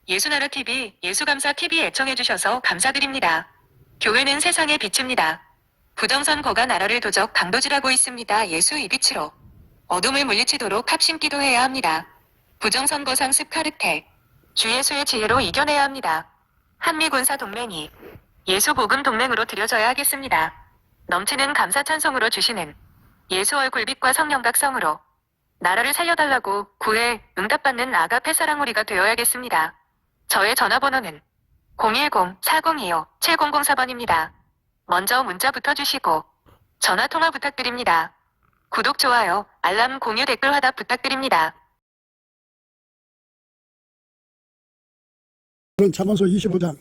예수나라TV, 예수감사TV 애청해주셔서 감사드립니다. 교회는 세상의 빛입니다. 부정선거가 나라를 도적 강도질하고 있습니다. 예수 이빛으로 어둠을 물리치도록 합심기도해야 합니다. 부정선거 상습 카르텔, 주 예수의 지혜로 이겨내야 합니다. 한미군사동맹이 예수복음동맹으로 들여져야 하겠습니다. 넘치는 감사 찬송으로 주시는 예수 얼굴빛과 성령각성으로 나라를 살려달라고 구해 응답받는 아가페 사랑우리가 되어야겠습니다. 저의 전화번호는 010-4025-7004번입니다. 먼저 문자부터 주시고 전화통화 부탁드립니다. 구독, 좋아요, 알람, 공유, 댓글 화답 부탁드립니다. 잠언서 25장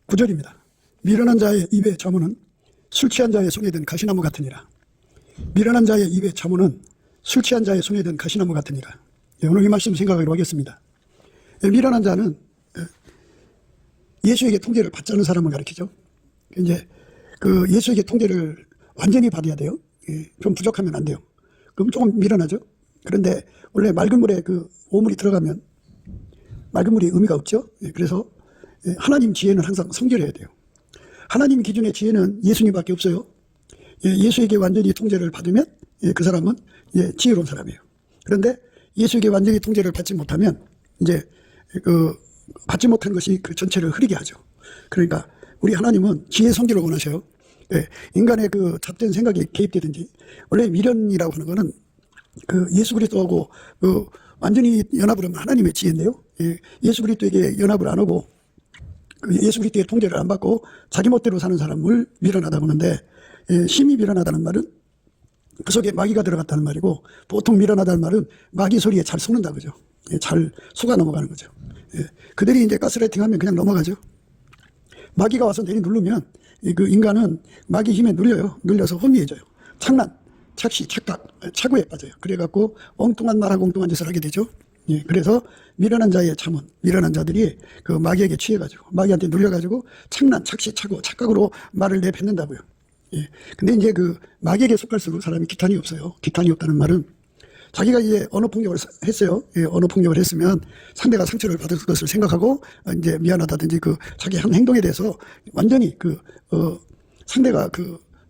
9절입니다. 미련한 자의 입의 잠언은 술 취한 자의 손에 든 가시나무 같으니라. 미련한 자의 입의 잠언은 술 취한 자의 손에 든 가시나무 같으니라. 오늘 이 말씀 생각하기로 하겠습니다. 미련한 자는 예수에게 통제를 받지 않는 사람을 가리키죠. 이제 그 예수에게 통제를 완전히 받아야 돼요. 좀 부족하면 안 돼요. 그럼 조금 미련하죠. 그런데 원래 맑은 물에 그 오물이 들어가면 맑은 물이 의미가 없죠. 그래서 하나님 지혜는 항상 성결해야 돼요. 하나님 기준의 지혜는 예수님밖에 없어요. 예수에게 완전히 통제를 받으면 그 사람은 지혜로운 사람이에요. 그런데 예수에게 완전히 통제를 받지 못하면 이제 그 받지 못한 것이 그 전체를 흐리게 하죠. 그러니까 우리 하나님은 지혜 성결을 원하셔요. 인간의 그 잡된 생각이 개입되든지, 원래 미련이라고 하는 거는 그 예수 그리스도하고 그 완전히 연합을 하면 하나님의 지혜인데요. 예수 그리스도에게 연합을 안 하고 그 예수 그리스도의 통제를 안 받고 자기 멋대로 사는 사람을 미련하다고 하는데, 심히 미련하다는 말은 그 속에 마귀가 들어갔다는 말이고, 보통 미련하다는 말은 마귀 소리에 잘 속는다 그죠. 잘 속아 넘어가는 거죠. 그들이 이제 가스라이팅하면 그냥 넘어가죠. 마귀가 와서 내리 누르면 그 인간은 마귀 힘에 눌려서 혼미해져요. 장난, 착시, 착각, 착오에 빠져요. 그래갖고 엉뚱한 말하고 엉뚱한 짓을 하게 되죠. 그래서 미련한 자의 잠언, 미련한 자들이 그 마귀에게 취해가지고 마귀한테 눌려가지고 장난, 착시, 착오, 착각으로 말을 내뱉는다고요. 근데 이제 그 마귀에게 속할수록 사람이 기탄이 없어요. 기탄이 없다는 말은 자기가 이제 언어 폭력을 했어요. 언어 폭력을 했으면 상대가 상처를 받을 것을 생각하고 이제 미안하다든지 그 자기 한 행동에 대해서 완전히 상대가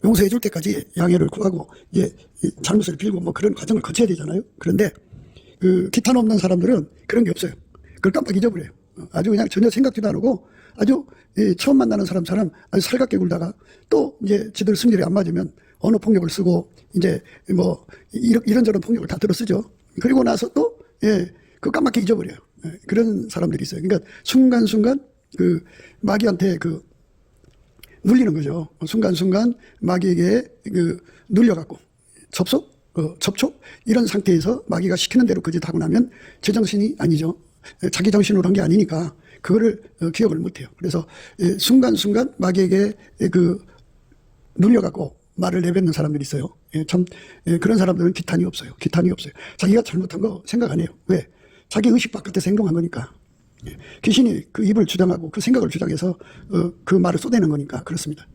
용서해 줄 때까지 양해를 구하고 이제 잘못을 빌고 뭐 그런 과정을 거쳐야 되잖아요. 그런데 그 기탄 없는 사람들은 그런 게 없어요. 그걸 깜빡 잊어버려요. 아주 그냥 전혀 생각지도 안 하고 아주 처음 만나는 사람처럼 아주 살갑게 굴다가 또 이제 지들 승질이 안 맞으면 언어 폭력을 쓰고 이제 뭐 이런저런 폭력을 다 들어 쓰죠. 그리고 나서 또 그 까맣게 잊어버려요. 그런 사람들이 있어요. 그러니까 순간순간 그 마귀한테 그 눌리는 거죠. 순간순간 마귀에게 그 눌려갖고 접촉 이런 상태에서 마귀가 시키는 대로 그 짓 하고 나면 제정신이 아니죠. 자기 정신으로 한 게 아니니까 그거를 기억을 못해요. 그래서 순간순간 마귀에게 그 눌려갖고 말을 내뱉는 사람들이 있어요. 그런 사람들은 기탄이 없어요. 기탄이 없어요. 자기가 잘못한 거 생각 안 해요. 왜? 자기 의식 바깥에서 행동한 거니까. 귀신이 그 입을 주장하고 그 생각을 주장해서 그 말을 쏟아내는 거니까 그렇습니다.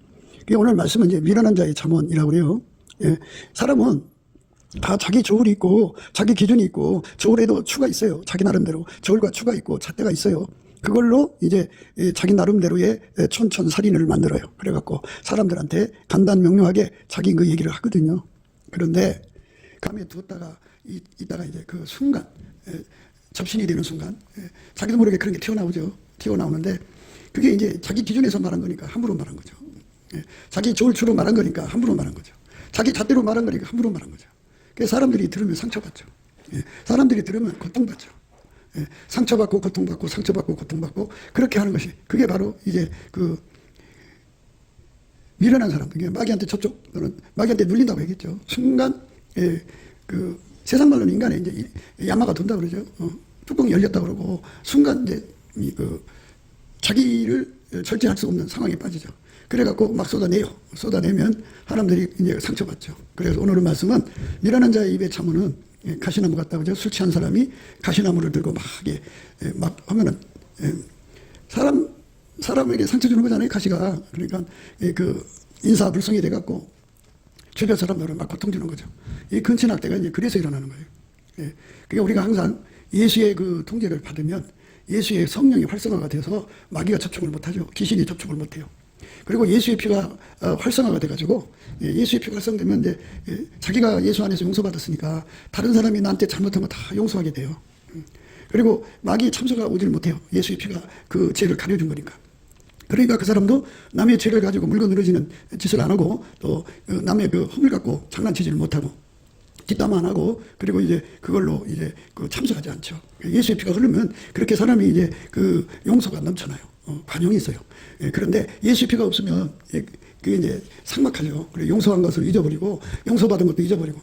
오늘 말씀은 이제 미련한 자의 잠언이라고 그래요. 사람은 다 자기 저울이 있고 자기 기준이 있고 저울에도 추가 있어요. 자기 나름대로 저울과 추가 있고 잣대가 있어요. 그걸로 이제 자기 나름대로의 촌철살인을 만들어요. 그래갖고 사람들한테 간단명료하게 자기 그 얘기를 하거든요. 그런데 감에 두었다가 이따가 이제 그 순간 접신이 되는 순간 자기도 모르게 그런 게 튀어나오죠. 튀어나오는데 그게 이제 자기 기준에서 말한 거니까 함부로 말한 거죠. 자기 저울추로 말한 거니까 함부로 말한 거죠. 자기 잣대로 말한 거니까 함부로 말한 거죠. 그래서 사람들이 들으면 상처받죠. 사람들이 들으면 고통받죠. 상처받고 고통받고 상처받고 고통받고 그렇게 하는 것이 그게 바로 이제 그 미련한 사람들, 마귀한테 접촉 또는 마귀한테 눌린다고 얘기했죠. 순간 그 세상 말로는 인간의 이제 야마가 돈다 그러죠. 뚜껑이 열렸다 그러고 순간 이제 그 자기를 절제할 수 없는 상황에 빠지죠. 그래갖고 막 쏟아내면 사람들이 이제 상처받죠. 그래서 오늘의 말씀은 미련한 자의 입에 잠언은 가시나무 같다고 그죠. 술 취한 사람이 가시나무를 들고 막 하면은 사람에게 상처 주는 거잖아요. 가시가. 그러니까 그 인사불성이 돼갖고 주변 사람들을 막 고통 주는 거죠. 이 근친학대가 이제 그래서 일어나는 거예요. 그러니까 우리가 항상 예수의 그 통제를 받으면 예수의 성령이 활성화가 돼서 마귀가 접촉을 못하죠. 귀신이 접촉을 못해요. 그리고 예수의 피가 활성화가 돼가지고 예수의 피가 활성되면 이제 자기가 예수 안에서 용서받았으니까 다른 사람이 나한테 잘못한 거 다 용서하게 돼요. 그리고 마귀 참소가 오질 못해요. 예수의 피가 그 죄를 가려준 거니까. 그러니까 그 사람도 남의 죄를 가지고 물고 늘어지는 짓을 안 하고 또 남의 그 허물 갖고 장난치지를 못하고 뒷담 안 하고 그리고 이제 그걸로 이제 그 참석하지 않죠. 예수의 피가 흐르면 그렇게 사람이 이제 그 용서가 넘쳐나요. 관용이 있어요. 그런데 예수의 피가 없으면 그게 이제 삭막하죠. 그리고 용서한 것을 잊어버리고 용서받은 것도 잊어버리고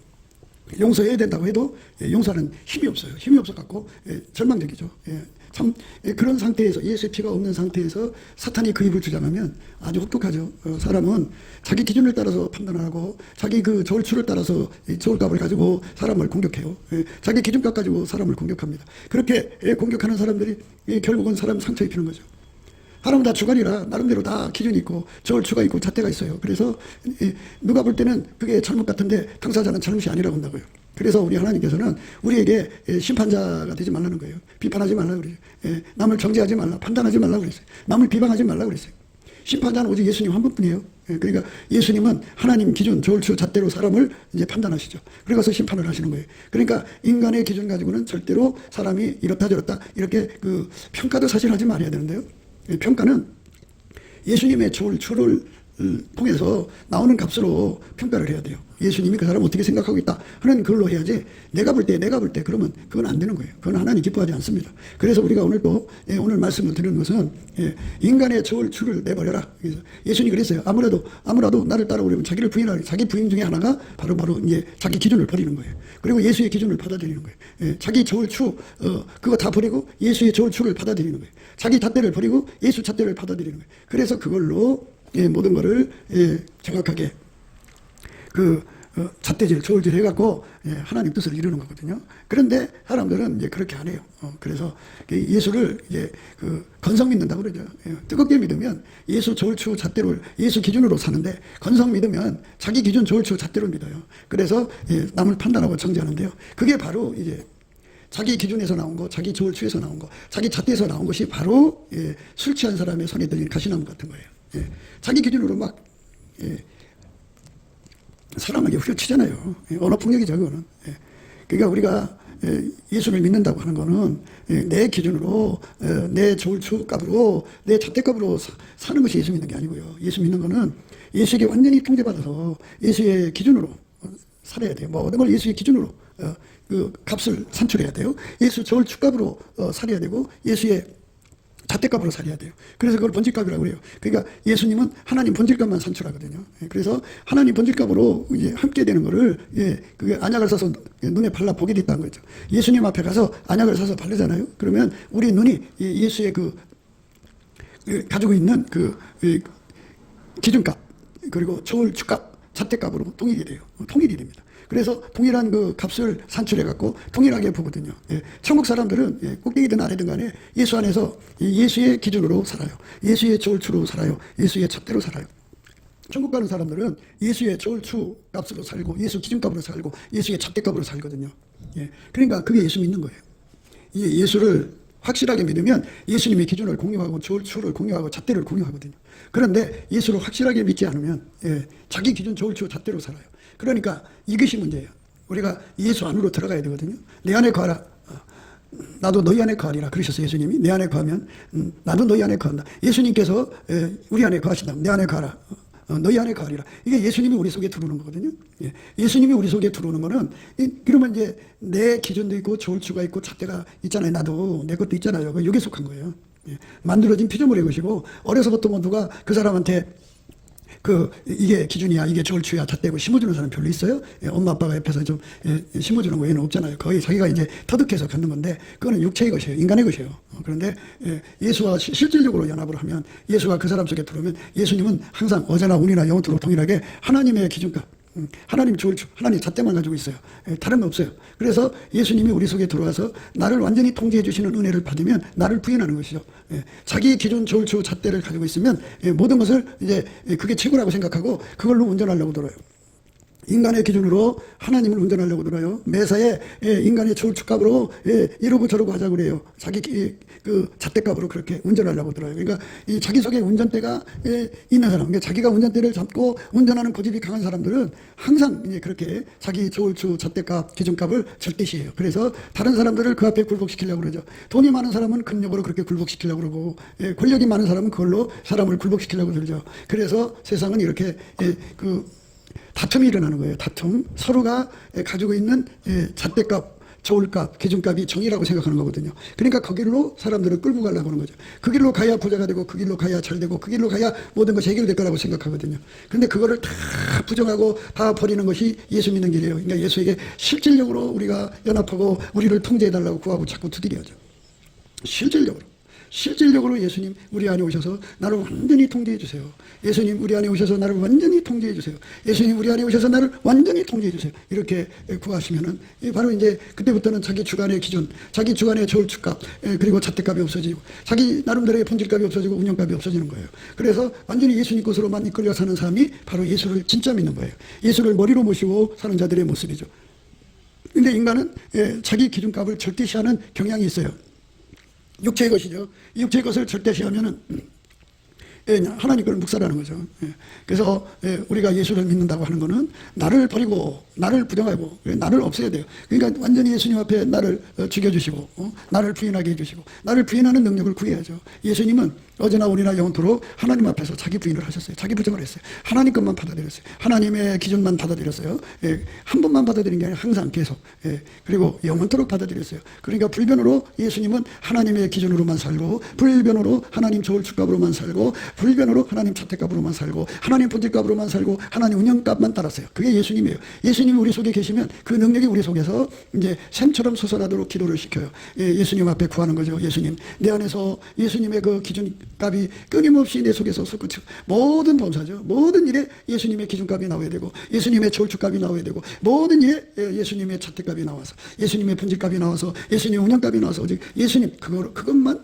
용서해야 된다고 해도 용서하는 힘이 없어요. 힘이 없어갖고 절망적이죠. 참 그런 상태에서 예수의 피가 없는 상태에서 사탄이 그 입을 주장하면 아주 혹독하죠. 사람은 자기 기준을 따라서 판단하고 자기 그 저울추를 따라서 저울값을 가지고 사람을 공격해요. 자기 기준값 가지고 사람을 공격합니다. 그렇게 공격하는 사람들이 결국은 사람 상처 입히는 거죠. 사람은 다 주관이라 나름대로 다 기준이 있고 저울추가 있고 잣대가 있어요. 그래서 누가 볼 때는 그게 잘못 같은데 당사자는 잘못이 아니라고 한다고요. 그래서 우리 하나님께서는 우리에게 심판자가 되지 말라는 거예요. 비판하지 말라고 그래요. 남을 정죄하지 말라, 판단하지 말라고 그랬어요. 남을 비방하지 말라고 그랬어요. 심판자는 오직 예수님 한 분뿐이에요. 그러니까 예수님은 하나님 기준, 저울추, 잣대로 사람을 이제 판단하시죠. 그래서 심판을 하시는 거예요. 그러니까 인간의 기준 가지고는 절대로 사람이 이렇다 저렇다 이렇게 그 평가도 사실 하지 말아야 되는데요. 평가는 예수님의 저울추를 통해서 나오는 값으로 평가를 해야 돼요. 예수님이 그 사람을 어떻게 생각하고 있다 하는 걸로 해야지 내가 볼 때 그러면 그건 안 되는 거예요. 그건 하나님 기뻐하지 않습니다. 그래서 우리가 오늘도 오늘 말씀을 드리는 것은 인간의 저울추를 내버려라. 그래서 예수님이 그랬어요. 아무라도 나를 따라오려면 자기를 부인하라. 자기 부인 중에 하나가 바로 이제 자기 기준을 버리는 거예요. 그리고 예수의 기준을 받아들이는 거예요. 자기 저울추 그거 다 버리고 예수의 저울추를 받아들이는 거예요. 자기 잣대를 버리고 예수 잣대를 받아들이는 거예요. 그래서 그걸로 모든 거를 정확하게 잣대질, 저울질 해갖고 하나님 뜻을 이루는 거거든요. 그런데 사람들은 이제 그렇게 안 해요. 그래서 예수를 이제 건성 믿는다고 그러죠. 뜨겁게 믿으면 예수 저울추 잣대로 예수 기준으로 사는데 건성 믿으면 자기 기준 저울추 잣대로 믿어요. 그래서 남을 판단하고 정죄하는데요. 그게 바로 이제 자기 기준에서 나온 거, 자기 저울추에서 나온 거, 자기 잣대에서 나온 것이 바로 술 취한 사람의 손에 들린 가시나무 같은 거예요. 자기 기준으로 막 사람에게 후려치잖아요. 언어 폭력이죠, 그거는. 그러니까 우리가 예수를 믿는다고 하는 거는 내 기준으로 내 저울추 값으로 내 잣대값으로 사는 것이 예수 믿는 게 아니고요. 예수 믿는 거는 예수에게 완전히 통제받아서 예수의 기준으로 살아야 돼요. 모든 걸 예수의 기준으로 그 값을 산출해야 돼요. 예수 저울추 값으로 살아야 되고 예수의 잣대값으로 살아야 돼요. 그래서 그걸 본질값이라고 그래요. 그러니까 예수님은 하나님 본질값만 산출하거든요. 그래서 하나님 본질값으로 이제 함께 되는 거를 그게 안약을 사서 눈에 발라 보게 됐다는 거죠. 예수님 앞에 가서 안약을 사서 바르잖아요. 그러면 우리 눈이 예수의 가지고 있는 기준값 그리고 저울추값, 잣대값으로 통일이 돼요. 통일이 됩니다. 그래서 동일한 그 값을 산출해갖고 동일하게 보거든요. 천국 사람들은 꼭대기든 아래든 간에 예수 안에서 예수의 기준으로 살아요. 예수의 저울추로 살아요. 예수의 잣대로 살아요. 천국 가는 사람들은 예수의 저울추 값으로 살고 예수 기준값으로 살고 예수의 잣대값으로 살거든요. 그러니까 그게 예수 믿는 거예요. 예수를 확실하게 믿으면 예수님의 기준을 공유하고 저울추를 공유하고 잣대를 공유하거든요. 그런데 예수를 확실하게 믿지 않으면 자기 기준 저울추 잣대로 살아요. 그러니까 이것이 문제예요. 우리가 예수 안으로 들어가야 되거든요. 내 안에 거하라. 나도 너희 안에 거하리라 그러셨어요. 예수님이. 내 안에 거하면 나도 너희 안에 거한다. 예수님께서 우리 안에 거하신다. 내 안에 거하라. 너희 안에 거하리라. 이게 예수님이 우리 속에 들어오는 거거든요. 예수님이 우리 속에 들어오는 거는 그러면 이제 내 기준도 있고 저울추가 있고 잣대가 있잖아요. 나도 내 것도 있잖아요. 여기에 속한 거예요. 만들어진 피조물의 것이고 어려서부터 뭐 누가 그 사람한테 이게 기준이야, 이게 저울추야, 잣대고 심어주는 사람 별로 있어요? 엄마 아빠가 옆에서 좀 심어주는 거 얘는 없잖아요. 거의 자기가 이제 터득해서 갖는 건데, 그거는 육체의 것이에요. 인간의 것이에요. 그런데 예수와 실질적으로 연합을 하면, 예수가 그 사람 속에 들어오면, 예수님은 항상 어제나 오늘이나 영원토록 동일하게 하나님의 기준값, 하나님 저울추, 하나님 잣대만 가지고 있어요. 다른 거 없어요. 그래서 예수님이 우리 속에 들어와서 나를 완전히 통제해 주시는 은혜를 받으면 나를 부인하는 것이죠. 자기 기준 저울추 잣대를 가지고 있으면 모든 것을 이제 그게 최고라고 생각하고 그걸로 운전하려고 들어요. 인간의 기준으로 하나님을 운전하려고 들어요. 매사에 인간의 저울축값으로 이러고 저러고 하자고 그래요. 자기 그 잣대값으로 그렇게 운전하려고 들어요. 그러니까 이 자기 속에 운전대가 있는 사람, 그러니까 자기가 운전대를 잡고 운전하는 고집이 강한 사람들은 항상 이제 그렇게 자기 저울추 잣대값, 기준값을 절대시해요. 그래서 다른 사람들을 그 앞에 굴복시키려고 그러죠. 돈이 많은 사람은 금욕으로 그렇게 굴복시키려고 그러고, 권력이 많은 사람은 그걸로 사람을 굴복시키려고 들죠. 그래서 세상은 이렇게 다툼이 일어나는 거예요. 다툼. 서로가 가지고 있는 잣대값, 저울값, 기준값이 정의라고 생각하는 거거든요. 그러니까 그 길로 사람들을 끌고 가려고 하는 거죠. 그 길로 가야 부자가 되고, 그 길로 가야 잘 되고, 그 길로 가야 모든 것이 해결될 거라고 생각하거든요. 그런데 그거를 다 부정하고 다 버리는 것이 예수 믿는 길이에요. 그러니까 예수에게 실질적으로 우리가 연합하고 우리를 통제해달라고 구하고 자꾸 두드려야죠. 실질적으로 예수님 우리 안에 오셔서 나를 완전히 통제해 주세요. 예수님 우리 안에 오셔서 나를 완전히 통제해 주세요. 예수님 우리 안에 오셔서 나를 완전히 통제해 주세요. 이렇게 구하시면은 바로 이제 그때부터는 자기 주관의 기준, 자기 주관의 저울축값, 그리고 잣대값이 없어지고 자기 나름대로의 본질값이 없어지고 운영값이 없어지는 거예요. 그래서 완전히 예수님 것으로만 이끌려 사는 사람이 바로 예수를 진짜 믿는 거예요. 예수를 머리로 모시고 사는 자들의 모습이죠. 근데 인간은 자기 기준값을 절대시하는 경향이 있어요. 육체의 것이죠. 육체의 것을 절대시하면은 하나님 걸 묵살하는 거죠. 그래서 우리가 예수를 믿는다고 하는 것은 나를 버리고 나를 부정하고 나를 없애야 돼요. 그러니까 완전히 예수님 앞에 나를 죽여주시고 나를 부인하게 해주시고 나를 부인하는 능력을 구해야죠. 예수님은 어제나 오늘이나 영원토록 하나님 앞에서 자기 부인을 하셨어요. 자기 부정을 했어요. 하나님 것만 받아들였어요. 하나님의 기준만 받아들였어요. 한 번만 받아들인 게 아니라 항상 계속. 그리고 영원토록 받아들였어요. 그러니까 불변으로 예수님은 하나님의 기준으로만 살고, 불변으로 하나님 저울축값으로만 살고, 불변으로 하나님 잣대값으로만 살고, 하나님 본질값으로만 살고, 하나님 운영값만 따랐어요. 그게 예수님이에요. 예수님이 우리 속에 계시면 그 능력이 우리 속에서 이제 샘처럼 솟아나도록 기도를 시켜요. 예수님 앞에 구하는 거죠. 예수님, 내 안에서 예수님의 그 기준값이 끊임없이 내 속에서 솟구쳐 모든 범사죠. 모든 일에 예수님의 기준값이 나와야 되고, 예수님의 저울축값이 나와야 되고, 모든 일에 예수님의 잣대값이 나와서, 예수님의 본질값이 나와서, 예수님의 운영값이 나와서, 오직 예수님 그것만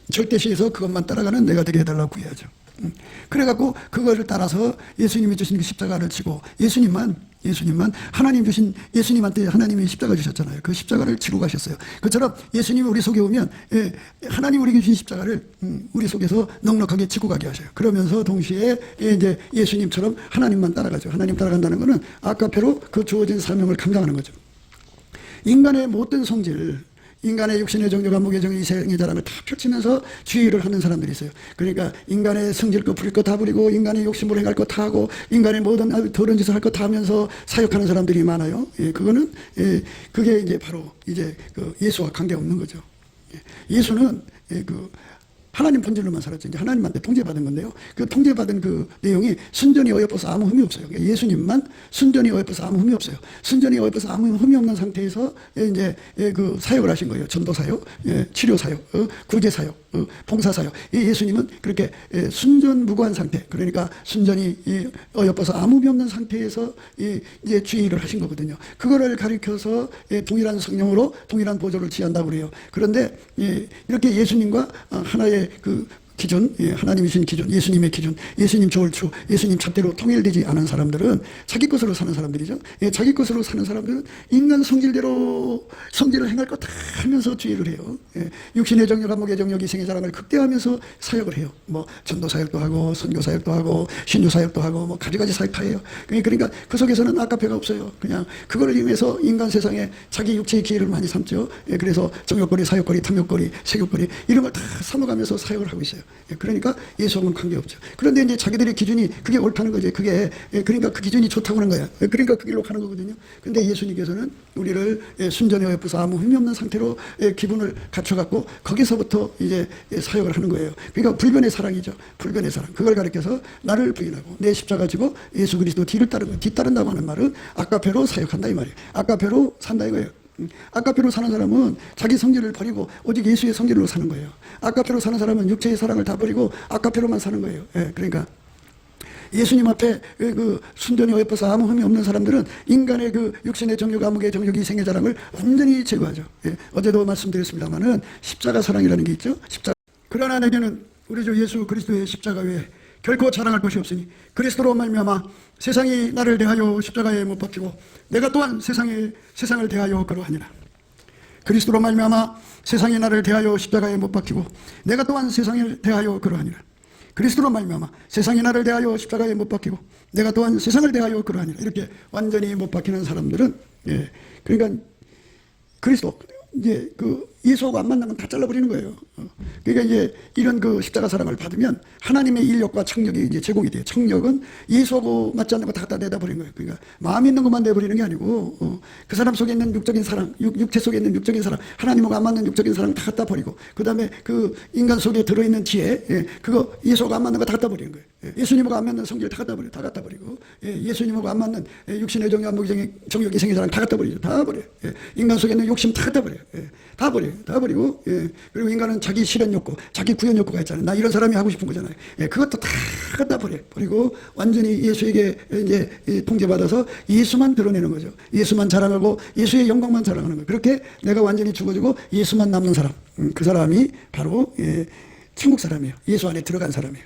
절대시해서 그것만 따라가는 내가 되게 해달라고 구해야죠. 그래갖고 그거를 따라서 예수님이 주신 그 십자가를 지고, 예수님만 하나님 주신, 예수님한테 하나님이 십자가 주셨잖아요. 그 십자가를 지고 가셨어요. 그처럼 예수님이 우리 속에 오면 하나님 우리에게 주신 십자가를 우리 속에서 넉넉하게 지고 가게 하셔요. 그러면서 동시에 이제 예수님처럼 하나님만 따라가죠. 하나님 따라간다는 것은 아까표로 그 주어진 사명을 감당하는 거죠. 인간의 못된 성질, 인간의 육신의 정욕, 안목의 정욕, 이생의 자랑을 다 펼치면서 주의를 하는 사람들이 있어요. 그러니까 인간의 성질 거 부릴 거 다 부리고, 인간의 욕심으로 행할 거 다 하고, 인간의 모든 더러운 짓을 할 거 다 하면서 사역하는 사람들이 많아요. 그거는 그게 이제 바로 이제 그 예수와 관계 없는 거죠. 예수는 하나님 본질로만 살았죠. 이제 하나님한테 통제받은 건데요. 그 통제받은 그 내용이 순전히 어여뻐서 아무 흠이 없어요. 예수님만 순전히 어여뻐서 아무 흠이 없어요. 순전히 어여뻐서 아무 흠이 없는 상태에서 이제 그 사역을 하신 거예요. 전도 사역, 치료 사역, 구제 사역, 봉사 사역. 예수님은 그렇게 순전무구한 상태, 그러니까 순전히 어여뻐서 아무 흠이 없는 상태에서 이제 주의를 하신 거거든요. 그거를 가리켜서 동일한 성령으로 동일한 보조를 취한다고 그래요. 그런데 이렇게 예수님과 하나의 그 기준, 하나님이신 기준, 예수님의 기준, 예수님 저울추, 예수님 잣대로 통일되지 않은 사람들은 자기 것으로 사는 사람들이죠. 자기 것으로 사는 사람들은 인간 성질대로 성질을 행할 거 다 하면서 주의를 해요. 육신의 정욕, 안목의 정욕, 이생의 자랑을 극대화하면서 사역을 해요. 뭐 전도 사역도 하고, 선교 사역도 하고, 신유 사역도 하고, 뭐 가지가지 사역 다 해요. 그러니까 그 속에서는 아까페가 없어요. 그냥 그거를 이용해서 인간 세상에 자기 육체의 기회를 많이 삼죠. 그래서 정욕거리, 사욕거리, 탐욕거리, 색욕거리 이런 걸 다 삼아가면서 사역을 하고 있어요. 그러니까 예수하고는 관계없죠. 그런데 이제 자기들의 기준이 그게 옳다는 거죠. 그게 그러니까 그 기준이 좋다고 하는 거야. 그러니까 그 길로 가는 거거든요. 근데 예수님께서는 우리를 순전히 어여뻐서 아무 흠이 없는 상태로 기분을 갖춰갖고 거기서부터 이제 사역을 하는 거예요. 그러니까 불변의 사랑이죠. 불변의 사랑. 그걸 가리켜서 나를 부인하고 내 십자가 지고 예수 그리스도 뒤따른다고 하는 말은 아까페로 사역한다 이 말이에요. 아까페로 산다 이거예요. 아까페로 사는 사람은 자기 성질을 버리고 오직 예수의 성질로 사는 거예요. 아까페로 사는 사람은 육체의 사랑을 다 버리고 아까페로만 사는 거예요. 그러니까 예수님 앞에 그 순전히 어여뻐서 아무 흠이 없는 사람들은 인간의 그 육신의 정욕, 안목의 정욕, 이생의 자랑을 완전히 제거하죠. 어제도 말씀드렸습니다만은 십자가 사랑이라는 게 있죠. 십자가. 그러나 내게는 우리 주 예수 그리스도의 십자가 외에 결코 자랑할 것이 없으니 그리스도로 말미암아 세상이 나를 대하여 십자가에 못 박히고 내가 또한 세상을 대하여 그러하니라. 그리스도로 말미암아 세상이 나를 대하여 십자가에 못 박히고 내가 또한 세상을 대하여 그러하니라. 그리스도로 말미암아 세상이 나를 대하여 십자가에 못 박히고 내가 또한 세상을 대하여 그러하니라. 이렇게 완전히 못 박히는 사람들은 그러니까 그리스도 이제 그 예수하고 안 만나면 다 잘라버리는 거예요. 그러니까 이제 이런 그 십자가 사랑을 받으면 하나님의 인력과 청력이 이제 제공이 돼요. 청력은 예수하고 맞지 않는 거 다 갖다 내다버리는 거예요. 그러니까 마음 있는 것만 내버리는 게 아니고 그 사람 속에 있는 육적인 사랑, 육체 속에 있는 육적인 사랑, 하나님하고 안 맞는 육적인 사랑 다 갖다 버리고 그 다음에 그 인간 속에 들어있는 지혜, 그거 예수하고 안 맞는 거 다 갖다 버리는 거예요. 예수님하고 안 맞는 성질 다 갖다 버리고 예수님하고 안 맞는 육신의 정욕, 정욕이 생긴 사랑 다 갖다 버리죠. 다 버려요. 인간 속에 있는 욕심 다 갖다 버려요. 다 버려요. 다 버리고 그리고 인간은 자기 실현 욕구, 자기 구현 욕구가 있잖아요. 나 이런 사람이 하고 싶은 거잖아요. 그것도 다 갖다 버리고 완전히 예수에게 이제 통제받아서 예수만 드러내는 거죠. 예수만 자랑하고 예수의 영광만 자랑하는 거예요. 그렇게 내가 완전히 죽어지고 예수만 남는 사람, 그 사람이 바로 천국 사람이에요. 예수 안에 들어간 사람이에요.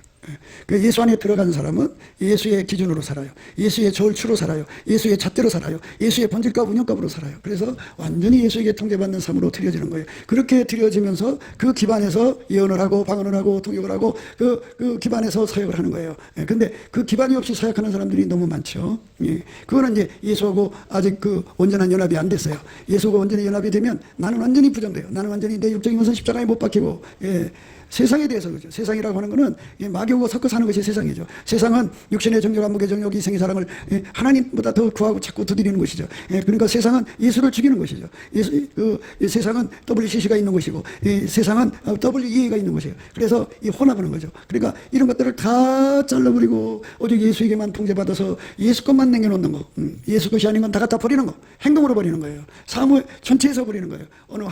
그 예수 안에 들어간 사람은 예수의 기준으로 살아요. 예수의 절추로 살아요. 예수의 잣대로 살아요. 예수의 본질과 운영값으로 살아요. 그래서 완전히 예수에게 통제받는 삶으로 드려지는 거예요. 그렇게 드려지면서 그 기반에서 예언을 하고 방언을 하고 통역을 하고 그 기반에서 사역을 하는 거예요. 근데 그 기반이 없이 사역하는 사람들이 너무 많죠. 그거는 이제 예수하고 아직 그 온전한 연합이 안 됐어요. 예수하고 온전히 연합이 되면 나는 완전히 부정돼요. 나는 완전히 내 육적인 것은 십자가에 못 박히고 세상에 대해서 그죠. 세상이라고 하는 것은 마귀하고 섞어 사는 것이 세상이죠. 세상은 육신의 정욕, 안목의 정욕, 이생의 사랑을 하나님보다 더 구하고 자꾸 두드리는 것이죠. 그러니까 세상은 예수를 죽이는 것이죠. 세상은 WCC가 있는 것이고 세상은 WEA가 있는 것이에요. 그래서 혼합하는 거죠. 그러니까 이런 것들을 다 잘라버리고 오직 예수에게만 통제받아서 예수 것만 남겨놓는 거, 예수 것이 아닌 건 다 갖다 버리는 거, 행동으로 버리는 거예요. 사무 전체에서 버리는 거예요. 어느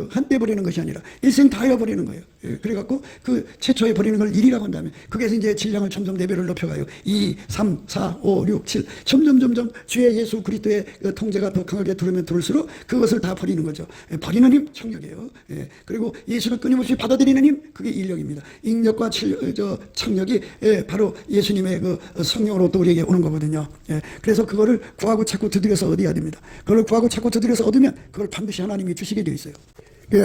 한때 버리는 것이 아니라 일생 다해 버리는 거예요. 그래갖고 그 최초에 버리는 걸 1이라고 한다면 그게 이제 질량을 점점 레벨을 높여가요. 2, 3, 4, 5, 6, 7 점점 주의 예수 그리스도의 통제가 더 강하게 들으면 들을수록 그것을 다 버리는 거죠. 버리는 힘 청력이에요. 그리고 예수를 끊임없이 받아들이는 힘 그게 인력입니다. 인력과 청력이 바로 예수님의 그 성령으로 또 우리에게 오는 거거든요. 그래서 그거를 구하고 찾고 두드려서 얻어야 됩니다. 그걸 구하고 찾고 두드려서 얻으면 그걸 반드시 하나님이 주시게 되어 있어요.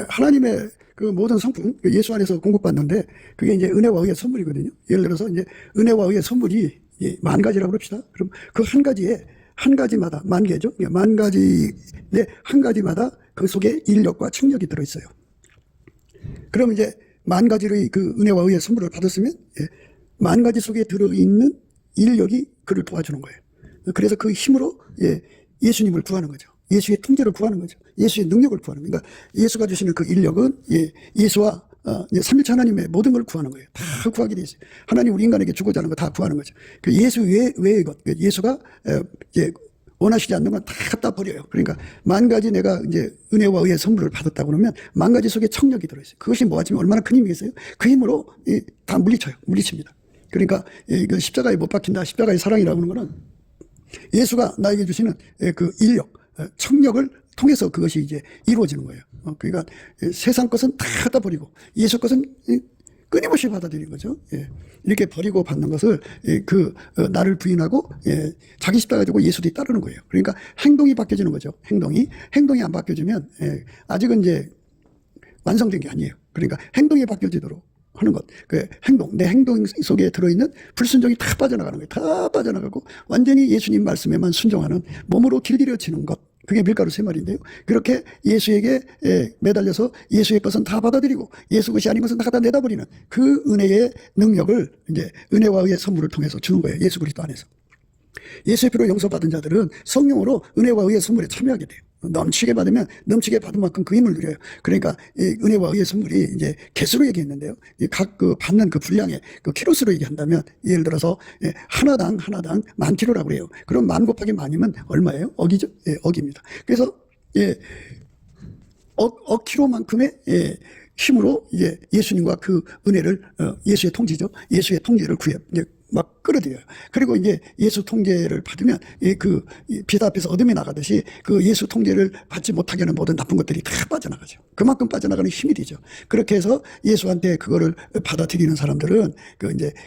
하나님의 그 모든 성품, 예수 안에서 공급받는데 그게 이제 은혜와 의의 선물이거든요. 예를 들어서 이제 은혜와 의의 선물이 10,000가지라고 그럽시다. 그럼 그 한 가지마다 10,000개죠. 10,000가지의 한 가지마다 그 속에 인력과 청력이 들어있어요. 그럼 이제 10,000가지의 그 은혜와 의의 선물을 받았으면 10,000가지 속에 들어있는 인력이 그를 도와주는 거예요. 그래서 그 힘으로 예수님을 구하는 거죠. 예수의 통제를 구하는 거죠. 예수의 능력을 구하는 거예요. 그러니까 예수가 주시는 그 인력은 예수와 삼위일체 하나님의 모든 걸 구하는 거예요. 다 구하게 돼 있어요. 하나님 우리 인간에게 주고자 하는 거 다 구하는 거죠. 그 예수 외의 것, 예수가 원하시지 않는 건 다 갖다 버려요. 그러니까 10,000가지 내가 이제 은혜와 의의 선물을 받았다고 그러면 10,000가지 속에 청력이 들어있어요. 그것이 뭐하지만 얼마나 큰 힘이겠어요? 그 힘으로 다 물리칩니다. 그러니까 그 십자가에 못 박힌다, 십자가의 사랑이라고 하는 거는 예수가 나에게 주시는 그 인력, 청력을 통해서 그것이 이제 이루어지는 거예요. 그러니까 세상 것은 다 갖다 버리고 예수 것은 끊임없이 받아들이는 거죠. 이렇게 버리고 받는 것을 나를 부인하고 자기 십자가 가지고 예수들이 따르는 거예요. 그러니까 행동이 바뀌어지는 거죠. 행동이 안 바뀌어지면 아직은 이제 완성된 게 아니에요. 그러니까 행동이 바뀌어지도록 하는 것. 내 행동 속에 들어있는 불순종이 다 빠져나가는 거예요. 다 빠져나가고 완전히 예수님 말씀에만 순종하는 몸으로 길들여지는 것. 그게 밀가루 3마리인데요. 그렇게 예수에게 매달려서 예수의 것은 다 받아들이고 예수 것이 아닌 것은 다 갖다 내다버리는 그 은혜의 능력을 이제 은혜와 의의 선물을 통해서 주는 거예요. 예수 그리스도 안에서. 예수의 피로 용서받은 자들은 성령으로 은혜와 의의 선물에 참여하게 돼요. 넘치게 받으면 넘치게 받은 만큼 그 힘을 누려요. 그러니까 은혜와 의의 선물이 이제 개수로 얘기했는데요. 각 받는 그 분량의 그 키로수로 얘기한다면 예를 들어서 하나당 10,000kg라고 그래요. 그럼 10,000 곱하기 만이면 얼마예요? 억이죠? 억입니다. 그래서 억 킬로만큼의 힘으로 이제 예수님과 그 은혜를 예수의 통지죠. 예수의 통제를 막 끌어들여요. 그리고 이제 예수 통제를 받으면 빛 앞에서 어둠이 나가듯이 그 예수 통제를 받지 못하게 하는 모든 나쁜 것들이 다 빠져나가죠. 그만큼 빠져나가는 힘이 되죠. 그렇게 해서 예수한테 그거를 받아들이는 사람들은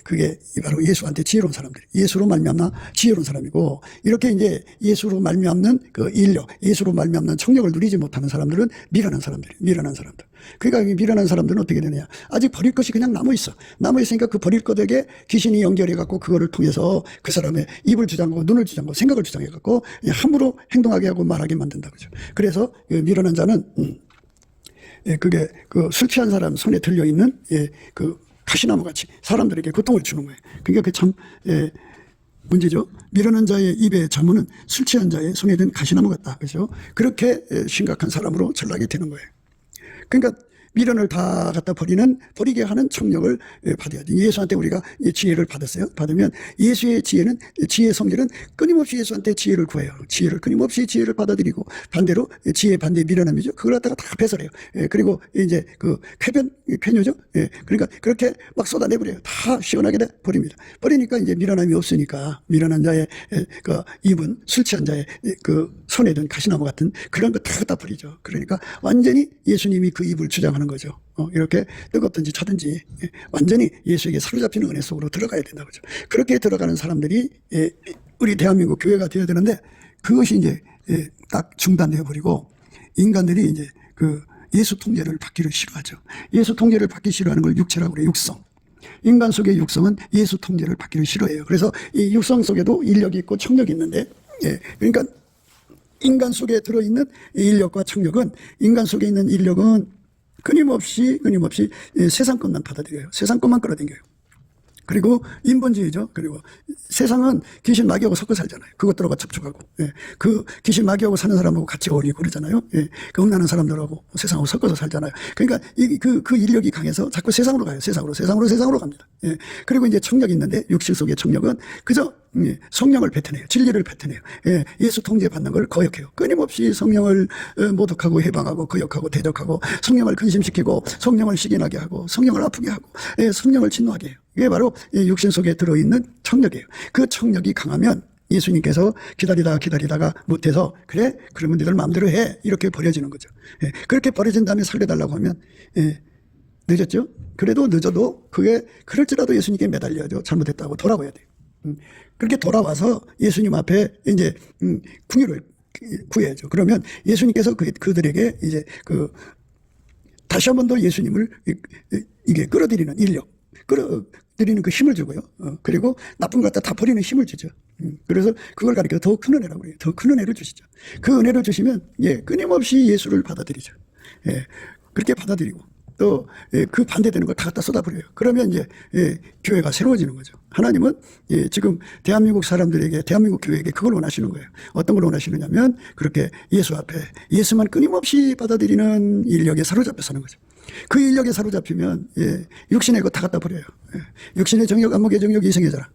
그게 바로 예수한테 지혜로운 사람들, 예수로 말미암나 지혜로운 사람이고, 이렇게 이제 예수로 말미암는 그 인력, 예수로 말미암는 청력을 누리지 못하는 사람들은 미련한 사람들. 그러니까 이 미련한 사람들은 어떻게 되느냐? 아직 버릴 것이 그냥 남아 있으니까 그 버릴 것에게 귀신이 연결해 갖고 그거를 통해서 그 사람의 입을 주장하고 눈을 주장하고 생각을 주장해 갖고 함부로 행동하게 하고 말하게 만든다 그죠. 그래서 미련한 자는 그게 그 술 취한 사람 손에 들려 있는 그 가시나무 같이 사람들에게 고통을 주는 거예요. 그러니까 그 참 문제죠. 미련한 자의 입의 자문은 술 취한 자의 손에 든 가시나무 같다. 그죠? 그렇게 심각한 사람으로 전락이 되는 거예요. 그러니까 미련을 다 갖다 버리게 하는 청력을 받아야 돼. 예수한테 우리가 지혜를 받았어요. 받으면 예수의 지혜의 성질은 끊임없이 예수한테 지혜를 구해요. 끊임없이 지혜를 받아들이고, 반대로 지혜 반대 미련함이죠. 그걸 갖다가 다 배설해요. 그리고 이제 그 쾌녀죠. 그러니까 그렇게 막 쏟아내버려요. 다 시원하게 버립니다. 버리니까 이제 미련함이 없으니까 미련한 자의 그 입은 술 취한 자의 그 손에 든 가시나무 같은 그런 거 다 갖다 버리죠. 그러니까 완전히 예수님이 그 입을 주장하는 거죠. 이렇게 뜨겁든지 차든지 완전히 예수에게 사로잡히는 은혜 속으로 들어가야 된다 그죠. 그렇게 들어가는 사람들이 우리 대한민국 교회가 되어야 되는데, 그것이 이제 딱 중단되어 버리고 인간들이 이제 그 예수 통제를 받기를 싫어하죠. 예수 통제를 받기 싫어하는 걸 육체라고 그래요. 육성. 인간 속의 육성은 예수 통제를 받기를 싫어해요. 그래서 이 육성 속에도 인력이 있고 청력이 있는데, 그러니까 인간 속에 들어있는 인력과 청력은, 인간 속에 있는 인력은 끊임없이 세상 것만 받아들여요. 세상 것만 끌어당겨요. 그리고 인본주의죠. 그리고 세상은 귀신 마귀하고 섞어 살잖아요. 그것들하고 접촉하고, 그 귀신 마귀하고 사는 사람하고 같이 어울리고 그러잖아요. 그 음란한 사람들하고 세상하고 섞어서 살잖아요. 그러니까 그 인력이 강해서 자꾸 세상으로 가요. 세상으로 갑니다. 그리고 이제 청력이 있는데, 육신 속의 청력은 그저 성령을 뱉어내요. 진리를 뱉어내요. 예수 통제 받는 걸 거역해요. 끊임없이 성령을 모독하고 해방하고 거역하고 대적하고, 성령을 근심시키고, 성령을 시기나게 하고, 성령을 아프게 하고, 성령을 진노하게 해요. 이게 바로 육신 속에 들어있는 청력이에요. 그 청력이 강하면 예수님께서 기다리다가 못해서, 그래? 그러면 너희들 마음대로 해. 이렇게 버려지는 거죠. 그렇게 버려진 다음에 살려달라고 하면 늦었죠? 그래도 늦어도 그게 그럴지라도 예수님께 매달려야죠. 잘못했다고 돌아와야 돼요. 그렇게 돌아와서 예수님 앞에 이제 궁유를 구해야죠. 그러면 예수님께서 그들에게 이제 다시 한 번 더 예수님을 이게 끌어들이는 인력, 끌어들이는 그 힘을 주고요. 그리고 나쁜 것 다 버리는 힘을 주죠. 그래서 그걸 가리켜 더 큰 은혜라고 그래요. 더 큰 은혜를 주시죠. 그 은혜를 주시면 끊임없이 예수를 받아들이죠. 그렇게 받아들이고, 또 그 반대되는 걸 다 갖다 쏟아버려요. 그러면 이제 교회가 새로워지는 거죠. 하나님은 지금 대한민국 사람들에게, 대한민국 교회에게 그걸 원하시는 거예요. 어떤 걸 원하시느냐면, 그렇게 예수 앞에 예수만 끊임없이 받아들이는 인력에 사로잡혀 사는 거죠. 그 인력에 사로잡히면 육신의 것 다 갖다 버려요. 육신의 정욕, 안목의 정욕, 이생의 자랑.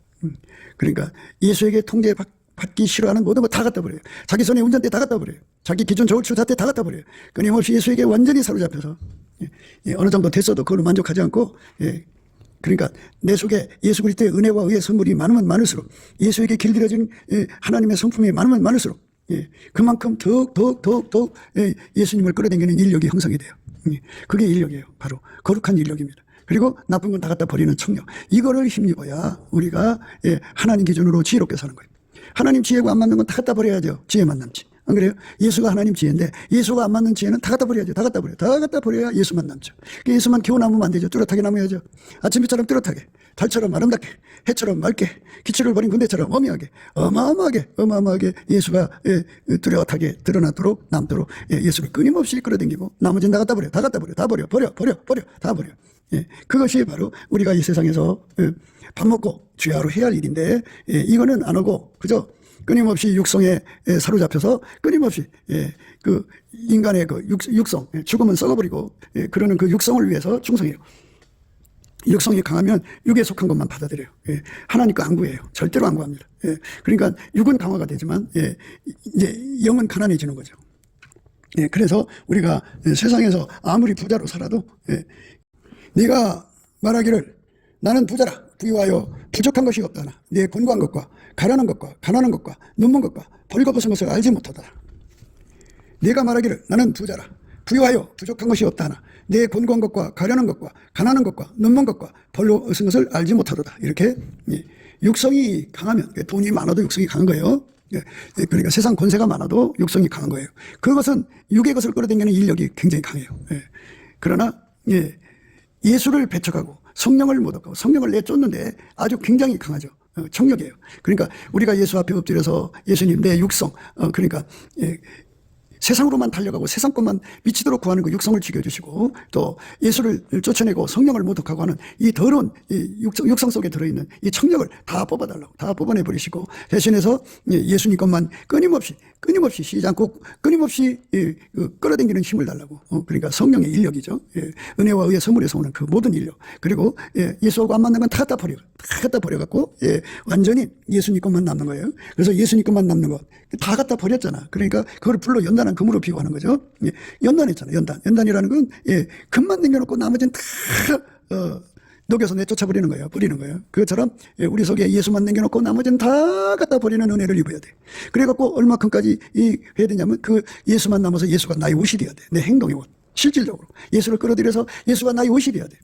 그러니까 예수에게 통제받기 싫어하는 모든 거 다 갖다 버려요. 자기 손에 운전대 다 갖다 버려요. 자기 기존 저울 주사대 다 갖다 버려요. 끊임없이 예수에게 완전히 사로잡혀서 어느 정도 됐어도 그걸로 만족하지 않고, 그러니까 내 속에 예수 그리스도의 은혜와 의의 선물이 많으면 많을수록, 예수에게 길들여진 하나님의 성품이 많으면 많을수록 그만큼 더욱 예수님을 끌어당기는 인력이 형성이 돼요. 그게 인력이에요. 바로 거룩한 인력입니다. 그리고 나쁜 건 다 갖다 버리는 청력. 이거를 힘입어야 우리가 하나님 기준으로 지혜롭게 사는 거예요. 하나님 지혜가 안 맞는 건 다 갖다 버려야죠. 지혜만 남지. 안 그래요? 예수가 하나님 지혜인데, 예수가 안 맞는 지혜는 다 갖다 버려야죠. 다 갖다 버려야 예수만 남죠. 예수만 겨우 남으면 안 되죠. 뚜렷하게 남아야죠. 아침빛처럼 뚜렷하게, 달처럼 아름답게, 해처럼 맑게, 기초를 버린 군대처럼 어마어마하게 예수가 뚜렷하게 드러나도록 남도록 예수를 끊임없이 끌어당기고, 나머지는 다 갖다 버려. 다 버려. 그것이 바로 우리가 이 세상에서 밥 먹고 주야로 해야 할 일인데, 이거는 안 하고 그저 끊임없이 육성에 사로잡혀서 끊임없이 그 인간의 그 육성, 죽으면 썩어버리고 그러는 그 육성을 위해서 충성해요. 육성이 강하면 육에 속한 것만 받아들여요. 하나님 거 안 구해요. 절대로 안 구합니다. 그러니까 육은 강화가 되지만 이제 영은 가난해지는 거죠. 그래서 우리가 세상에서 아무리 부자로 살아도 네가 말하기를 나는 부자라. 부유하여 부족한 것이 없다나 내 곤고한 것과 가련한 것과 가난한 것과 눈먼 것과 벌거벗은 것을 알지 못하다. 내가 말하기를 나는 부자라 부유하여 부족한 것이 없다나 내 곤고한 것과 가련한 것과 가난한 것과 눈먼 것과 벌거벗은 것을 알지 못하도다. 이렇게 육성이 강하면 돈이 많아도 육성이 강한 거예요. 그러니까 세상 권세가 많아도 육성이 강한 거예요. 그것은 육의 것을 끌어당기는 인력이 굉장히 강해요. 그러나 예수를 배척하고 성령을 못 얻고 성령을 내쫓는데 아주 굉장히 강하죠. 청력이에요. 그러니까 우리가 예수 앞에 엎드려서 예수님 내 육성 그러니까 세상으로만 달려가고 세상 것만 미치도록 구하는 그 육성을 죽여주시고 또 예수를 쫓아내고 성령을 모독하고 하는 이 더러운 육성 속에 들어있는 이 청력을 다 뽑아달라고 다 뽑아내버리시고 대신해서 예수님 것만 끊임없이 쉬지 않고 끊임없이 끌어당기는 힘을 달라고 그러니까 성령의 인력이죠. 은혜와 의의 선물에서 오는 그 모든 인력 그리고 예수하고 안 맞는 건 다 갖다 버려갖고 완전히 예수님 것만 남는 거예요. 그래서 예수님 것만 남는 것 다 갖다 버렸잖아. 그러니까 그걸 불로 연단한 금으로 비유하는 거죠. 연단했잖아요. 연단이라는 건 금만 남겨놓고 나머지는 다 녹여서 내쫓아 버리는 거예요. 버리는 거예요. 그것처럼 우리 속에 예수만 남겨놓고 나머지는 다 갖다 버리는 은혜를 입어야 돼. 그래갖고 얼마큼까지 해야 되냐면 그 예수만 남아서 예수가 나의 옷이 돼야 돼. 내 행동의 옷. 실질적으로 예수를 끌어들여서 예수가 나의 옷이 돼야 돼.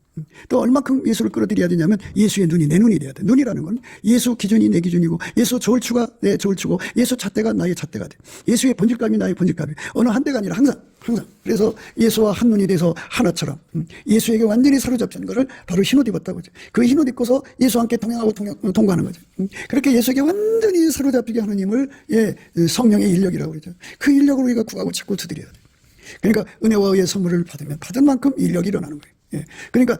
또 얼마큼 예수를 끌어들여야 되냐면 예수의 눈이 내 눈이 돼야 돼. 눈이라는 건 예수 기준이 내 기준이고 예수 저울추가 내 저울추고 예수 잣대가 나의 잣대가 돼. 예수의 번질감이 나의 번질감이 어느 한대가 아니라 항상 그래서 예수와 한 눈이 돼서 하나처럼 예수에게 완전히 사로잡힌 거를 바로 흰옷 입었다고 하죠. 그 흰옷 입고서 예수와 함께 동행하고 동거하는 거죠. 그렇게 예수에게 완전히 사로잡히게 하는 힘을 성령의 인력이라고 그러죠. 그 인력을 우리가 구하고 찾고 두드려야 돼. 그러니까 은혜와 의의 선물을 받으면 받은 만큼 인력이 일어나는 거예요. 그러니까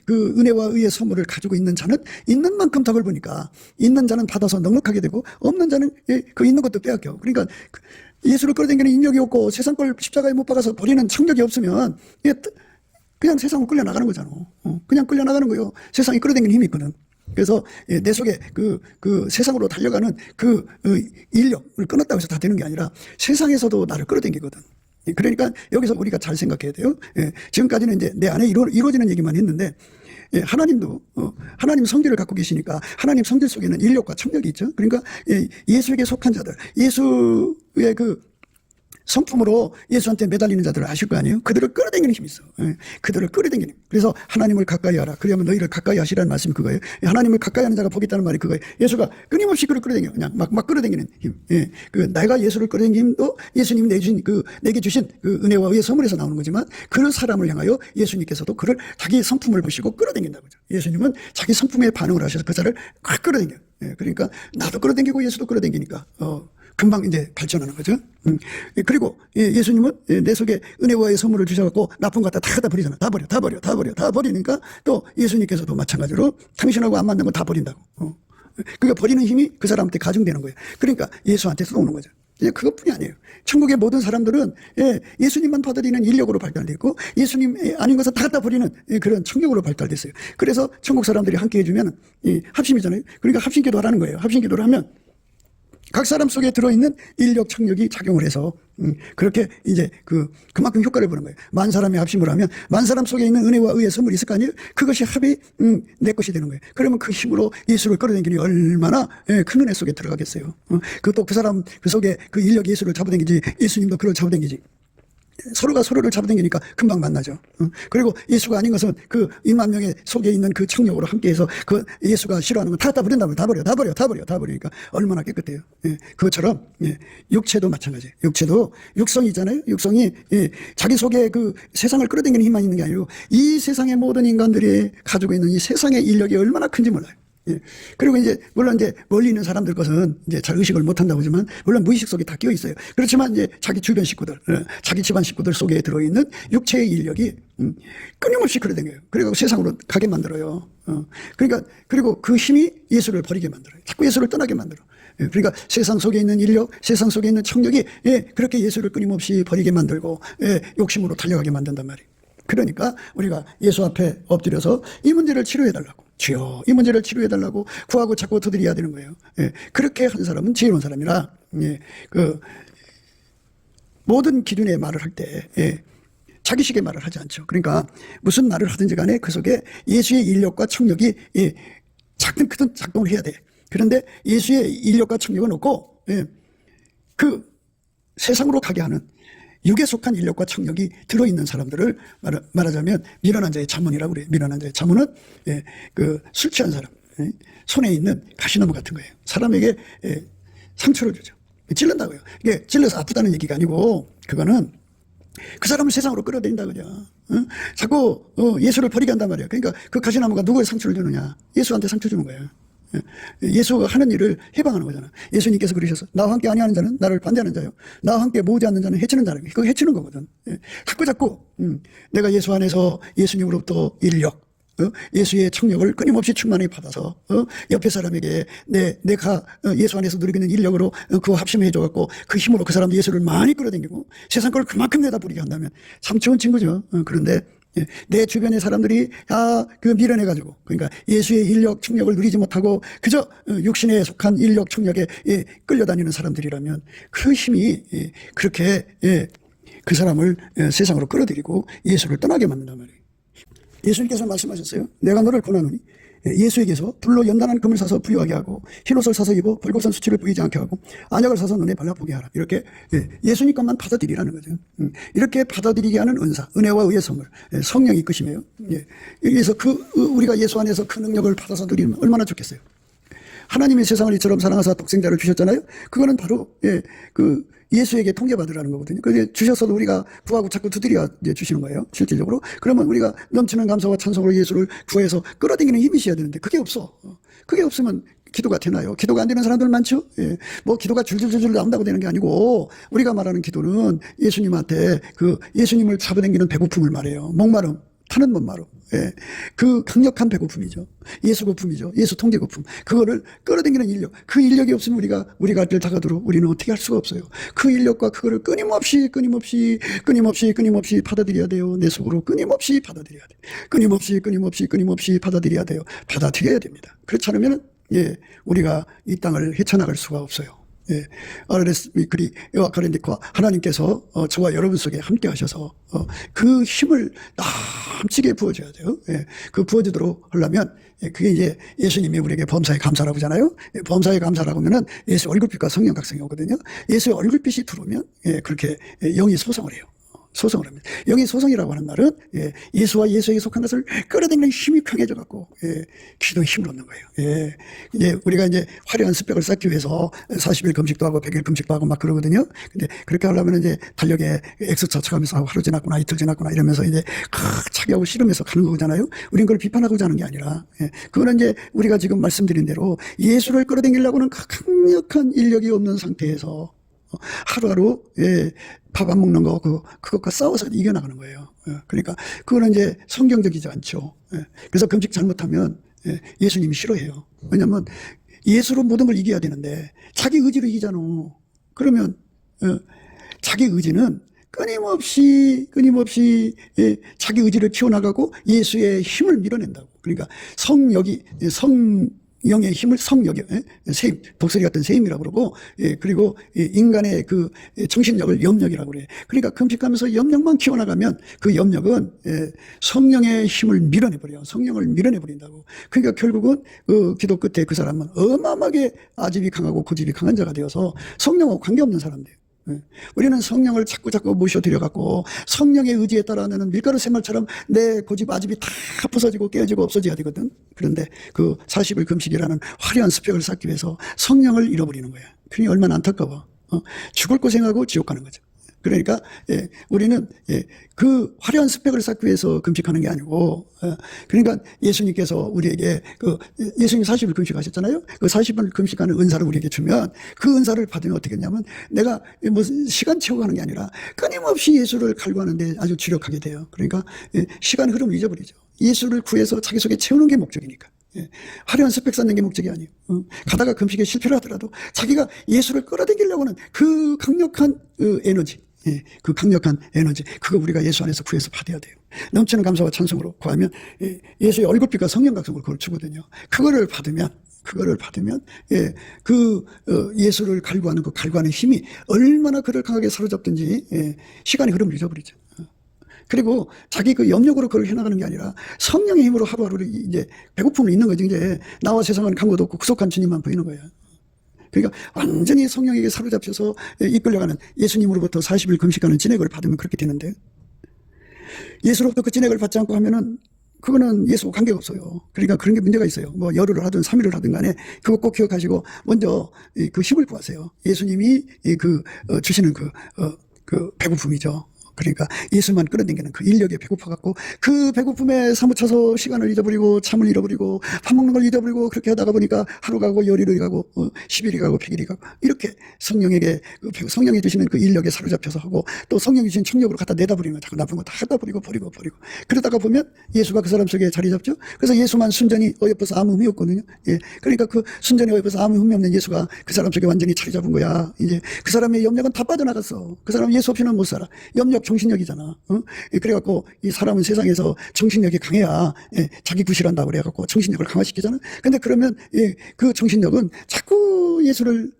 그 은혜와 의의 선물을 가지고 있는 자는 있는 만큼 덕을 보니까 있는 자는 받아서 넉넉하게 되고 없는 자는 그 있는 것도 빼앗겨. 그러니까 예수를 끌어당기는 인력이 없고 세상 걸 십자가에 못 박아서 버리는 청력이 없으면 그냥 세상으로 끌려나가는 거잖아. 그냥 끌려나가는 거예요. 세상이 끌어당기는 힘이 있거든. 그래서 내 속에 그 세상으로 달려가는 그 인력을 끊었다고 해서 다 되는 게 아니라 세상에서도 나를 끌어당기거든. 그러니까 여기서 우리가 잘 생각해야 돼요. 지금까지는 이제 내 안에 이루어지는 얘기만 했는데 하나님도 하나님 성질을 갖고 계시니까 하나님 성질 속에는 인력과 청력이 있죠. 그러니까 예수에게 속한 자들, 예수의 그 성품으로 예수한테 매달리는 자들을 아실 거 아니에요? 그들을 끌어당기는 힘이 있어. 그들을 끌어당기는 힘. 그래서 하나님을 가까이 하라. 그러면 너희를 가까이 하시라는 말씀이 그거예요. 하나님을 가까이 하는 자가 복이 있다는 말이 그거예요. 예수가 끊임없이 그를 끌어당겨. 그냥 막 끌어당기는 힘. 그 내가 예수를 끌어당기는 힘도 예수님이 내게 주신 그 은혜와 의의 선물에서 나오는 거지만 그 사람을 향하여 예수님께서도 그를 자기 성품을 보시고 끌어당긴다고 하죠. 예수님은 자기 성품에 반응을 하셔서 그 자를 확 끌어당겨. 그러니까 나도 끌어당기고 예수도 끌어당기니까 금방 이제 발전하는 거죠. 그리고 예수님은 내 속에 은혜와의 선물을 주셔갖고 나쁜 거 다 버리잖아. 다 버리니까 또 예수님께서도 마찬가지로 당신하고 안 맞는 거 다 버린다고. 그러니까 버리는 힘이 그 사람한테 가중되는 거예요. 그러니까 예수한테서 오는 거죠. 그것뿐이 아니에요. 천국의 모든 사람들은 예수님만 받아들이는 인력으로 발달됐고 예수님 아닌 것을 다 갖다 버리는 그런 청력으로 발달됐어요. 그래서 천국 사람들이 함께 해주면 합심이잖아요. 그러니까 합심기도 하라는 거예요. 합심기도를 하면 각 사람 속에 들어있는 인력 청력이 작용을 해서 그렇게 이제 그만큼 효과를 보는 거예요. 만 사람이 합심을 하면 만 사람 속에 있는 은혜와 의의 선물이 있을 거 아니에요. 그것이 합이 내 것이 되는 거예요. 그러면 그 힘으로 예수를 끌어당기니 얼마나 큰 은혜 속에 들어가겠어요. 그것도 그 사람 그 속에 그 인력 예수를 잡아당기지 예수님도 그걸 잡아당기지. 서로가 서로를 잡아당기니까 금방 만나죠. 그리고 예수가 아닌 것은 그 2만 명의 속에 있는 그 청력으로 함께해서 그 예수가 싫어하는 건 다 버린다면 다 버리니까 얼마나 깨끗해요. 그것처럼 육체도 마찬가지예요. 육체도 육성이잖아요. 육성이 자기 속에 그 세상을 끌어당기는 힘만 있는 게 아니고 이 세상의 모든 인간들이 가지고 있는 이 세상의 인력이 얼마나 큰지 몰라요. 그리고 이제 물론 이제 멀리 있는 사람들 것은 이제 잘 의식을 못 한다고 하지만 물론 무의식 속에 다 끼어 있어요. 그렇지만 이제 자기 주변 식구들, 자기 집안 식구들 속에 들어있는 육체의 인력이 끊임없이 끌어당겨요. 그리고 세상으로 가게 만들어요. 그러니까 그리고 그 힘이 예수를 버리게 만들어요. 자꾸 예수를 떠나게 만들어. 그러니까 세상 속에 있는 인력, 세상 속에 있는 청력이 그렇게 예수를 끊임없이 버리게 만들고 욕심으로 달려가게 만든단 말이에요. 그러니까 우리가 예수 앞에 엎드려서 이 문제를 치료해달라고. 주여 이 문제를 치료해달라고 구하고 자꾸 두드려야 되는 거예요. 그렇게 한 사람은 지혜로운 사람이라 모든 기준의 말을 할 때 자기식의 말을 하지 않죠. 그러니까 무슨 말을 하든지 간에 그 속에 예수의 인력과 청력이 작든 크든 작동을 해야 돼. 그런데 예수의 인력과 청력은 없고, 그 세상으로 가게 하는 육에 속한 인력과 청력이 들어있는 사람들을 말하자면 미련한 자의 자문이라고 그래요. 미련한 자의 자문은 그 술 취한 사람, 손에 있는 가시나무 같은 거예요. 사람에게 상처를 주죠. 찔른다고요. 이게 찔러서 아프다는 얘기가 아니고, 그거는 그 사람을 세상으로 끌어들인다 그죠. 자꾸 예수를 버리게 한단 말이에요. 그러니까 그 가시나무가 누구의 상처를 주느냐? 예수한테 상처 주는 거예요. 예수가 하는 일을 해방하는 거잖아. 예수님께서 그러셔서 나와 함께 아니하는 자는 나를 반대하는 자요, 나와 함께 모으지 않는 자는 해치는 자라. 그거 해치는 거거든. 자꾸 내가 예수 안에서 예수님으로부터 인력, 예수의 청력을 끊임없이 충만히 받아서 옆에 사람에게 내가 예수 안에서 누리고 있는 인력으로 그거 합심해 줘갖고 그 힘으로 그 사람도 예수를 많이 끌어당기고 세상 걸 그만큼 내다 부리게 한다면 참 좋은 친구죠. 그런데 내 주변의 사람들이 그 미련해가지고, 그러니까 예수의 인력 충력을 누리지 못하고 그저 육신에 속한 인력 충력에 끌려다니는 사람들이라면 그 힘이 그렇게 그 사람을 세상으로 끌어들이고 예수를 떠나게 만든단 말이에요. 예수님께서 말씀하셨어요. 내가 너를 권하노니 예수에게서 불로 연단한 금을 사서 부유하게 하고 흰옷을 사서 입어 벌거벗은 수치를 보이지 않게 하고 안약을 사서 눈에 발라보게 하라. 이렇게 예수님 것만 받아들이라는 거죠. 이렇게 받아들이게 하는 은사, 은혜와 의의 선물, 성령이 끝이네요. 여기서 우리가 예수 안에서 그 능력을 받아서 누리면 얼마나 좋겠어요. 하나님이 세상을 이처럼 사랑하사 독생자를 주셨잖아요. 그거는 바로 그 예수에게 통제받으라는 거거든요. 그래서 주셨어도 우리가 구하고 자꾸 두드려 주시는 거예요. 실질적으로. 그러면 우리가 넘치는 감사와 찬송으로 예수를 구해서 끌어당기는 힘이 있어야 되는데 그게 없어. 그게 없으면 기도가 되나요? 기도가 안 되는 사람들 많죠? 뭐 기도가 줄줄줄줄 나온다고 되는 게 아니고, 우리가 말하는 기도는 예수님한테 그 예수님을 잡아당기는 배고픔을 말해요. 목마름, 타는 목마름. 그 강력한 배고픔이죠. 예수 고품이죠. 예수 통제 고품. 그거를 끌어당기는 인력. 그 인력이 없으면 우리가 늘 다가도록 우리는 어떻게 할 수가 없어요. 그 인력과 그거를 끊임없이 받아들여야 돼요. 내 속으로 끊임없이 받아들여야 돼요. 끊임없이 받아들여야 돼요. 받아들여야 됩니다. 그렇지 않으면 우리가 이 땅을 헤쳐나갈 수가 없어요. 아르레스 미크리 에와카렌디과 하나님께서 저와 여러분 속에 함께 하셔서 그 힘을 넘치게 부어줘야 돼요. 그 부어주도록 하려면 그게 이제 예수님이 우리에게 범사에 감사라고 하잖아요. 범사에 감사라고 하면은 예수 얼굴빛과 성령 각성이 오거든요. 예수의 얼굴빛이 들어오면 그렇게 영이 소성을 해요. 소성을 합니다. 영의 소성이라고 하는 말은 예수와 예수에게 속한 것을 끌어당기는 힘이 강해져 갖고 기도에 힘을 얻는 거예요. 이제 우리가 이제 화려한 스펙을 쌓기 위해서 40일 금식도 하고 100일 금식도 하고 막 그러거든요. 근데 그렇게 하려면 이제 달력에 X자 쳐가면서 하루 지났구나, 이틀 지났구나 이러면서 이제 자기하고 씨름해서 가는 거잖아요. 우린 그걸 비판하고자 하는 게 아니라 그거는 이제 우리가 지금 말씀드린 대로 예수를 끌어당기려고는 강력한 인력이 없는 상태에서 하루하루 밥 안 먹는 거 그것과 싸워서 이겨나가는 거예요. 그러니까 그거는 이제 성경적이지 않죠. 그래서 금식 잘못하면 예수님이 싫어해요. 왜냐하면 예수로 모든 걸 이겨야 되는데 자기 의지로 이기잖아. 그러면 자기 의지는 끊임없이 자기 의지를 키워나가고 예수의 힘을 밀어낸다고. 그러니까 영의 힘을 성력이, 세임, 독수리 같은 세임이라고 그러고, 그리고 인간의 그 정신력을 염력이라고 그래요. 그러니까 금식하면서 염력만 키워나가면 그 염력은 성령의 힘을 밀어내버려요. 성령을 밀어내버린다고. 그러니까 결국은 그 기도 끝에 그 사람은 어마어마하게 아집이 강하고 고집이 강한 자가 되어서 성령하고 관계없는 사람들이에요. 우리는 성령을 자꾸 모셔드려갖고 성령의 의지에 따라 나는 밀가루 샘말처럼 내 고집 아집이 다 부서지고 깨어지고 없어져야 되거든. 그런데 그 40일 금식이라는 화려한 스펙을 쌓기 위해서 성령을 잃어버리는 거야. 그게 얼마나 안타까워. 죽을 고생하고 지옥 가는 거죠. 그러니까 우리는 그 화려한 스펙을 쌓기 위해서 금식하는 게 아니고, 그러니까 예수님께서 우리에게 예수님 40일 금식하셨잖아요. 그 40일 금식하는 은사를 우리에게 주면 그 은사를 받으면 어떻게 했냐면 내가 뭐 시간 채우고 하는 게 아니라 끊임없이 예수를 갈구하는데 아주 주력하게 돼요. 그러니까 시간 흐름을 잊어버리죠. 예수를 구해서 자기 속에 채우는 게 목적이니까. 화려한 스펙 쌓는 게 목적이 아니에요. 가다가 금식에 실패를 하더라도 자기가 예수를 끌어당기려고 하는 그 강력한 에너지, 그 강력한 에너지, 그거 우리가 예수 안에서 구해서 받아야 돼요. 넘치는 감사와 찬송으로 구하면 예수의 얼굴빛과 성령 각성을 그걸 주거든요. 그거를 받으면 예수를 갈구하는 그 갈구하는 힘이 얼마나 그를 강하게 사로잡든지 시간의 흐름을 잊어버리죠. 그리고 자기 그 염력으로 그걸 해나가는 게 아니라 성령의 힘으로 하루하루를 이제 배고픔을 잊는 거지. 이제 나와 세상은 간 것도 없고 구속한 주님만 보이는 거야. 그러니까 완전히 성령에게 사로잡혀서 이끌려가는 예수님으로부터 40일 금식하는 진액을 받으면 그렇게 되는데, 예수로부터 그 진액을 받지 않고 하면은 그거는 예수와 관계가 없어요. 그러니까 그런 게 문제가 있어요. 뭐 열흘을 하든 3일을 하든 간에 그거 꼭 기억하시고 먼저 그 힘을 구하세요. 예수님이 주시는 그 배고픔이죠. 그러니까 예수만 끌어당기는 그 인력에 배고파갖고 그 배고픔에 사무쳐서 시간을 잊어버리고 잠을 잃어버리고 밥 먹는 걸 잊어버리고 그렇게 하다가 보니까 하루 가고 열흘이 가고 10일이 가고 100일이 가고 이렇게 성령에게 성령이 주시는 그 인력에 사로잡혀서 하고 또 성령이 주신 청력으로 갖다 내다버리는 거야. 자꾸 나쁜 거 다 갖다 버리고 그러다가 보면 예수가 그 사람 속에 자리 잡죠. 그래서 예수만 순전히 어여뻐서 아무 흠이 없거든요. 예. 그러니까 그 순전히 어여뻐서 아무 흠이 없는 예수가 그 사람 속에 완전히 자리 잡은 거야. 이제 그 사람의 염력은 다 빠져나갔어. 그 사람 예수 없이는 못 살아. 염력 정신력이잖아. 그래갖고 이 사람은 세상에서 정신력이 강해야 자기 구실한다고 그래갖고 정신력을 강화시키잖아. 근데 그러면 그 정신력은 자꾸 예수를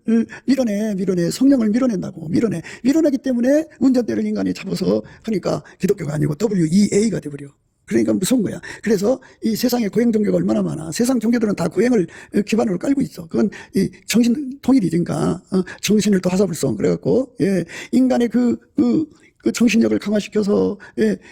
밀어내 성령을 밀어낸다고 밀어내기 때문에 운전대를 인간이 잡아서 하니까 기독교가 아니고 WEA가 돼버려. 그러니까 무서운 거야. 그래서 이 세상에 고행 종교가 얼마나 많아. 세상 종교들은 다 고행을 기반으로 깔고 있어. 그건 이 정신 통일이니까 정신을 또 하사불성. 그래갖고 인간의 그 정신력을 강화시켜서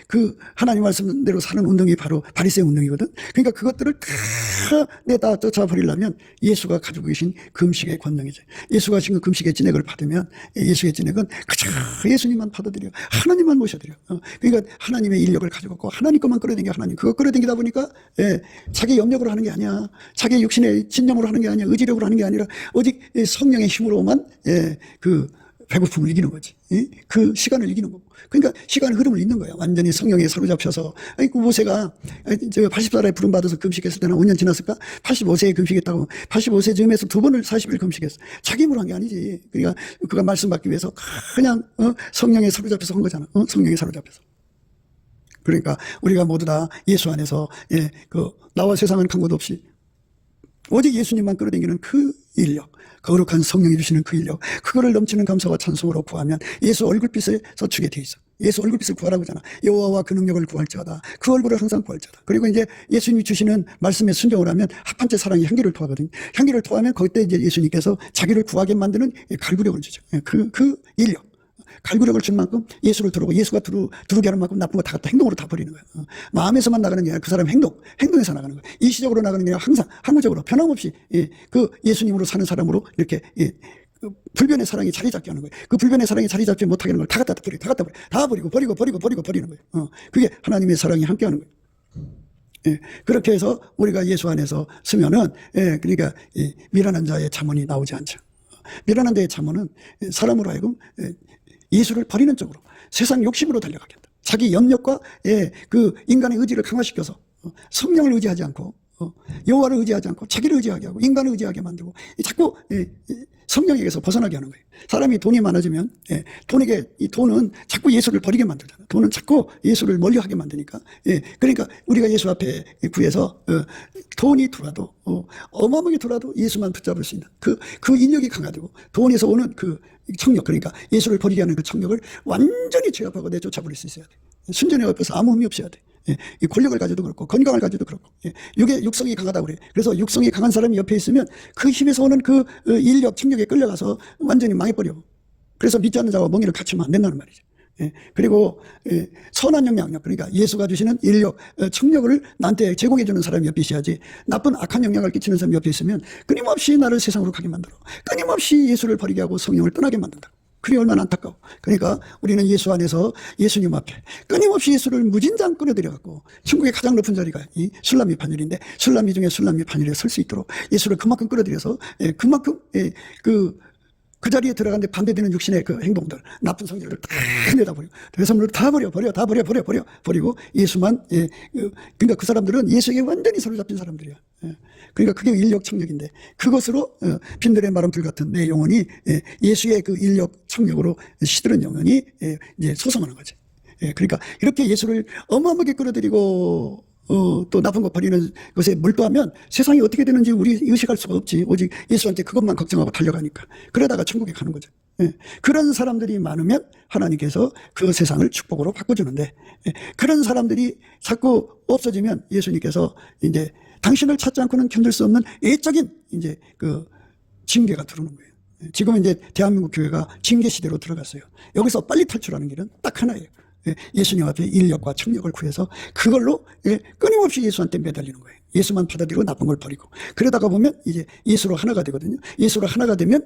그 하나님 말씀대로 사는 운동이 바로 바리새인 운동이거든. 그러니까 그것들을 다 내다 쫓아버리려면 예수가 가지고 계신 금식의 권능이죠. 예수가 지금 금식의 진액을 받으면 예수의 진액은 그저 예수님만 받아들여. 하나님만 모셔드려. 그러니까 하나님의 인력을 가지고 하나님 것만 끌어당겨. 하나님 그거 끌어당기다 보니까 자기 염력으로 하는 게 아니야. 자기 육신의 진념으로 하는 게 아니야. 의지력으로 하는 게 아니라 오직 성령의 힘으로만 그 배고픔을 이기는 거지. 그 시간을 이기는 거고. 그러니까 시간의 흐름을 잇는 거야. 완전히 성령에 사로잡혀서. 그 모세가 80살에 부름받아서 금식했을 때는 5년 지났을까? 85세에 금식했다고. 85세 즈음에서 2번을 40일 금식했어. 자기 힘으로 한 게 아니지. 그러니까 그가 말씀 받기 위해서 그냥 성령에 사로잡혀서 한 거잖아. 성령에 사로잡혀서. 그러니까 우리가 모두 다 예수 안에서 나와 세상은 간 것 없이 오직 예수님만 끌어당기는 그 인력, 거룩한 성령이 주시는 그 인력, 그거를 넘치는 감사와 찬송으로 구하면 예수 얼굴빛에 서추게 돼 있어. 예수 얼굴빛을 구하라고 하잖아. 여호와와 그 능력을 구할지어다. 그 얼굴을 항상 구할지어다. 그리고 이제 예수님이 주시는 말씀에 순종을 하면 합한째 사랑이 향기를 토하거든요. 향기를 토하면 그때 이제 예수님께서 자기를 구하게 만드는 갈구력을 주죠. 그 인력. 갈구력을 준 만큼 예수를 두르고 예수가 두르게 하는 만큼 나쁜 거 다 갖다 행동으로 다 버리는 거예요. 마음에서만 나가는 게 아니라 그 사람 행동에서 나가는 거예요. 일시적으로 나가는 게 아니라 항상 항구적으로 변함없이 그 예수님으로 사는 사람으로 이렇게 그 불변의 사랑이 자리 잡게 하는 거예요. 그 불변의 사랑이 자리 잡지 못하게 하는 걸 다 갖다 버리고 다 버리고 버리는 거예요. 그게 하나님의 사랑이 함께 하는 거예요. 그렇게 해서 우리가 예수 안에서 쓰면은 그러니까 미련한 자의 잠언이 나오지 않죠. 미련한 자의 잠언은 사람으로 하여금 예수를 버리는 쪽으로 세상 욕심으로 달려가게 한다. 자기 염력과 그 인간의 의지를 강화시켜서 성령을 의지하지 않고 여호와를 의지하지 않고 자기를 의지하게 하고 인간을 의지하게 만들고 자꾸 성령에게서 벗어나게 하는 거예요. 사람이 돈이 많아지면 이 돈은 자꾸 예수를 버리게 만들잖아요. 돈은 자꾸 예수를 멀리하게 만드니까. 그러니까 우리가 예수 앞에 구해서 돈이 들어와도 어마어마하게 들어와도 예수만 붙잡을 수 있는 그 인력이 강화되고 돈에서 오는 그 청력, 그러니까 예수를 버리게 하는 그 청력을 완전히 제압하고 내쫓아버릴 수 있어야 돼. 순전히 옆에서 아무 의미 없이 해야 돼. 이 권력을 가져도 그렇고 건강을 가져도 그렇고 육성이 강하다고 그래. 그래서 육성이 강한 사람이 옆에 있으면 그 힘에서 오는 그 인력, 청력에 끌려가서 완전히 망해버려. 그래서 믿지 않는 자와 멍에를 갖추면 안 된다는 말이죠. 그리고 선한 영향력, 그러니까 예수가 주시는 인력, 청력을 나한테 제공해 주는 사람이 옆에 있어야지. 나쁜 악한 영향을 끼치는 사람이 옆에 있으면 끊임없이 나를 세상으로 가게 만들어. 끊임없이 예수를 버리게 하고 성령을 떠나게 만든다. 그게 얼마나 안타까워. 그러니까 우리는 예수 안에서 예수님 앞에 끊임없이 예수를 무진장 끌어들여갖고 천국의 가장 높은 자리가 이 술람미 판율인데 술람미 중에 술람미 판율에 설 수 있도록 예수를 그만큼 끌어들여서 그만큼 그 자리에 들어가는데 반대되는 육신의 그 행동들, 나쁜 성질을 다 내다버리고, 외삼물을 다 버리고, 예수만, 그러니까 그 사람들은 예수에게 완전히 사로잡힌 사람들이야. 그러니까 그게 인력 청력인데, 그것으로, 빈들의 마름풀 같은 내 영혼이, 예수의 그 인력 청력으로 시들은 영혼이, 이제 소성하는 거지. 그러니까 이렇게 예수를 어마어마하게 끌어들이고, 또 나쁜 거 버리는 것에 몰두하면 세상이 어떻게 되는지 우리 의식할 수가 없지. 오직 예수한테 그것만 걱정하고 달려가니까. 그러다가 천국에 가는 거죠. 그런 사람들이 많으면 하나님께서 그 세상을 축복으로 바꿔주는데, 그런 사람들이 자꾸 없어지면 예수님께서 이제 당신을 찾지 않고는 견딜 수 없는 애적인 이제 그 징계가 들어오는 거예요. 지금 이제 대한민국 교회가 징계 시대로 들어갔어요. 여기서 빨리 탈출하는 길은 딱 하나예요. 예수님 앞에 인력과 청력을 구해서 그걸로 끊임없이 예수한테 매달리는 거예요. 예수만 받아들이고 나쁜 걸 버리고. 그러다가 보면 이제 예수로 하나가 되거든요. 예수로 하나가 되면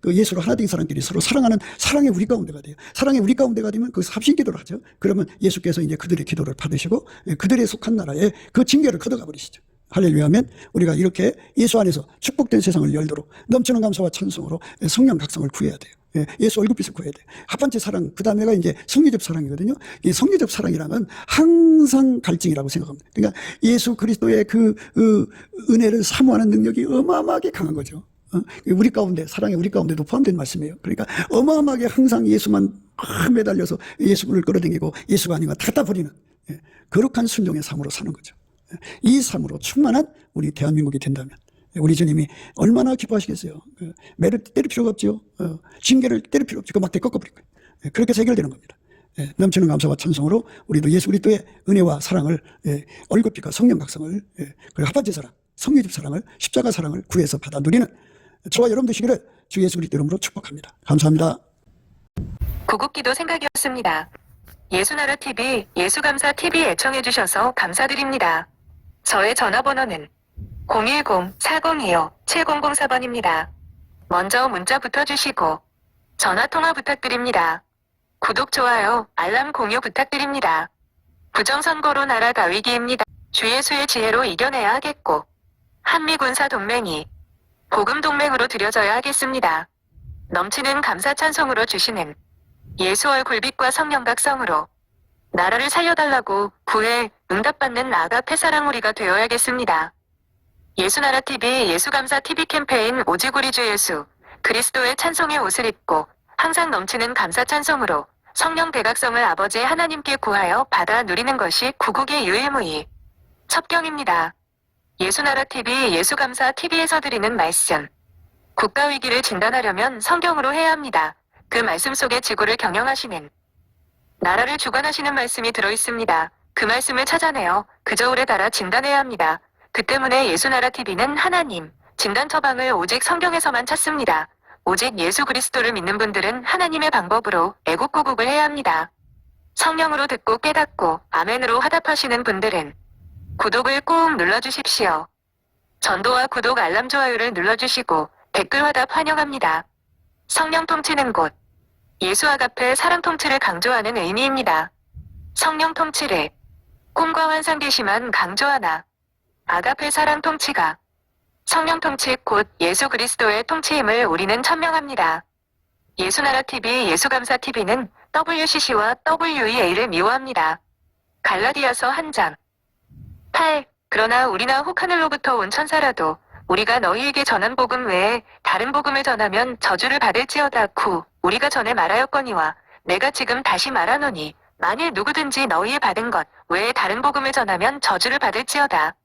그 예수로 하나 된 사람끼리 서로 사랑하는 사랑의 우리 가운데가 돼요. 사랑의 우리 가운데가 되면 그 합심 기도를 하죠. 그러면 예수께서 이제 그들의 기도를 받으시고 그들의 속한 나라에 그 징계를 걷어가 버리시죠. 할렐루야면 우리가 이렇게 예수 안에서 축복된 세상을 열도록 넘치는 감사와 찬송으로 성령 각성을 구해야 돼요. 예수 얼굴빛을 구해야 돼요. 첫 번째 사랑, 그 다음에가 이제 성리적 사랑이거든요. 이 성리적 사랑이라는 항상 갈증이라고 생각합니다. 그러니까 예수 그리스도의 그 은혜를 사모하는 능력이 어마어마하게 강한 거죠. 우리 가운데, 사랑이 우리 가운데도 포함된 말씀이에요. 그러니까 어마어마하게 항상 예수만 매달려서 예수를 끌어당기고 예수가 아닌 거 다 갖다 버리는 거룩한 순종의 삶으로 사는 거죠. 이 삶으로 충만한 우리 대한민국이 된다면 우리 주님이 얼마나 기뻐하시겠어요. 매를 때릴 필요가 없죠. 징계를 때릴 필요 없죠. 그 막대 꺾어버릴 거예요. 그렇게 해서 해결되는 겁니다. 넘치는 감사와 찬송으로 우리도 예수 그리스도의 은혜와 사랑을, 얼굴빛과 성령 각성을, 그리고 합반제 사랑, 성리적 사랑을, 십자가 사랑을 구해서 받아 누리는 저와 여러분 되시기를 주 예수 그리스도 이름으로 축복합니다. 감사합니다. 구국기도 생각이었습니다. 예수나라 TV, 예수감사 TV 애청해 주셔서 감사드립니다. 저의 전화번호는 010-402-7004번입니다. 먼저 문자 붙어주시고 전화통화 부탁드립니다. 구독, 좋아요, 알람 공유 부탁드립니다. 부정선거로 나라가 위기입니다. 주 예수의 지혜로 이겨내야 하겠고 한미군사 동맹이 복음 동맹으로 들여져야 하겠습니다. 넘치는 감사 찬송으로 주시는 예수 얼굴빛과 성령 각성으로 나라를 살려달라고 구해 응답받는 아가페 사랑 우리가 되어야겠습니다. 예수나라 TV, 예수감사 TV 캠페인 오직 우리 주 예수 그리스도의 찬송의 옷을 입고 항상 넘치는 감사 찬송으로 성령 대각성을 아버지 하나님께 구하여 받아 누리는 것이 구국의 유일무이 첩경입니다. 예수나라 TV, 예수감사 TV에서 드리는 말씀. 국가 위기를 진단하려면 성경으로 해야 합니다. 그 말씀 속에 지구를 경영하시는, 나라를 주관하시는 말씀이 들어있습니다. 그 말씀을 찾아내어 그 저울에 달아 진단해야 합니다. 그 때문에 예수나라 TV는 하나님, 진단 처방을 오직 성경에서만 찾습니다. 오직 예수 그리스도를 믿는 분들은 하나님의 방법으로 애국구국을 해야 합니다. 성령으로 듣고 깨닫고 아멘으로 화답하시는 분들은 구독을 꼭 눌러주십시오. 전도와 구독, 알람, 좋아요를 눌러주시고 댓글 화답 환영합니다. 성령 통치는 곳, 예수 아가페 사랑 통치를 강조하는 의미입니다. 성령 통치를 꿈과 환상 계시만 강조하나 아가페 사랑 통치가 성령 통치 곧 예수 그리스도의 통치임을 우리는 천명합니다. 예수나라 TV, 예수감사 TV는 WCC와 WEA를 미워합니다. 갈라디아서 1장 8. 그러나 우리나 혹 하늘로부터 온 천사라도 우리가 너희에게 전한 복음 외에 다른 복음을 전하면 저주를 받을지어다. 9. 우리가 전에 말하였거니와 내가 지금 다시 말하노니 만일 누구든지 너희의 받은 것 외에 다른 복음을 전하면 저주를 받을지어다.